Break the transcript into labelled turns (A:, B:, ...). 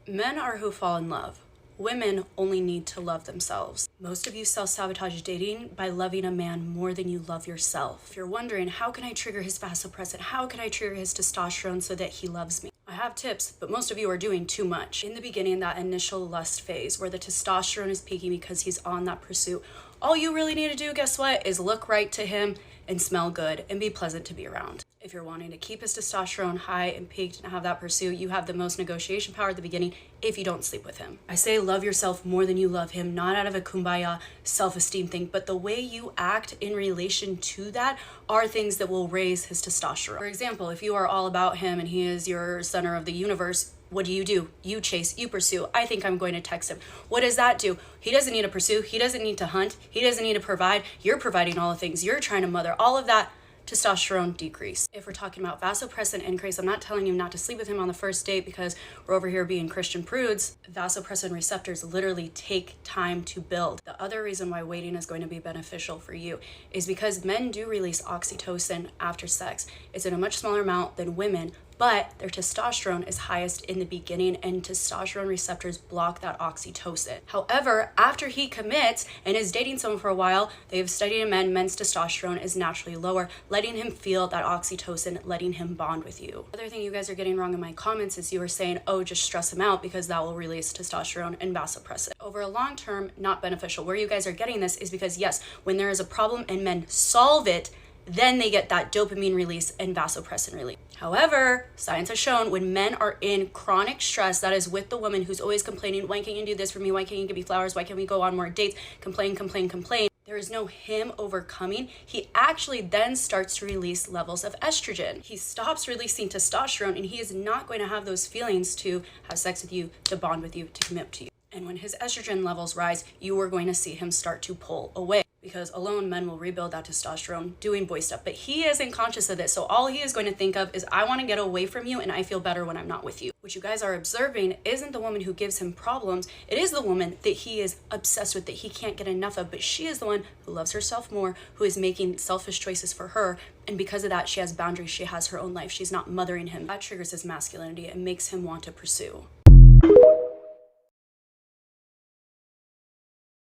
A: Men are who fall in love. Women only need to love themselves. Most of you self-sabotage dating by loving a man more than you love yourself. If you're wondering, how can I trigger his vasopressin? How can I trigger his testosterone so that he loves me? I have tips, but most of you are doing too much. In the beginning, that initial lust phase where the testosterone is peaking because he's on that pursuit, all you really need to do, guess what, is look right to him and smell good and be pleasant to be around. If you're wanting to keep his testosterone high and peaked and have that pursuit, you have the most negotiation power at the beginning if you don't sleep with him. I say love yourself more than you love him, not out of a kumbaya self-esteem thing, but the way you act in relation to that are things that will raise his testosterone. For example, if you are all about him and he is your center of the universe, what do? You chase, you pursue. I think I'm going to text him. What does that do? He doesn't need to pursue. He doesn't need to hunt. He doesn't need to provide. You're providing all the things. You're trying to mother. All of that, testosterone decrease. If we're talking about vasopressin increase, I'm not telling you not to sleep with him on the first date because we're over here being Christian prudes. Vasopressin receptors literally take time to build. The other reason why waiting is going to be beneficial for you is because men do release oxytocin after sex. It's in a much smaller amount than women, but their testosterone is highest in the beginning and testosterone receptors block that oxytocin. However, after he commits and is dating someone for a while, they have studied in men's testosterone is naturally lower, letting him feel that oxytocin, letting him bond with you. The other thing you guys are getting wrong in my comments is you were saying, oh, just stress him out because that will release testosterone and vasopressin. Over a long term, not beneficial. Where you guys are getting this is because yes, when there is a problem and men solve it, then they get that dopamine release and vasopressin release. However, science has shown when men are in chronic stress, that is with the woman who's always complaining, why can't you do this for me? Why can't you give me flowers? Why can't we go on more dates? Complain. There is no him overcoming. He actually then starts to release levels of estrogen. He stops releasing testosterone and he is not going to have those feelings to have sex with you, to bond with you, to commit to you. And when his estrogen levels rise, you are going to see him start to pull away. Because alone men will rebuild that testosterone doing boy stuff, but he isn't conscious of this. So all he is going to think of is, I want to get away from you and I feel better when I'm not with you. What you guys are observing isn't the woman who gives him problems. It is the woman that he is obsessed with, that he can't get enough of, but she is the one who loves herself more, who is making selfish choices for her. And because of that, she has boundaries. She has her own life. She's not mothering him. That triggers his masculinity and makes him want to pursue.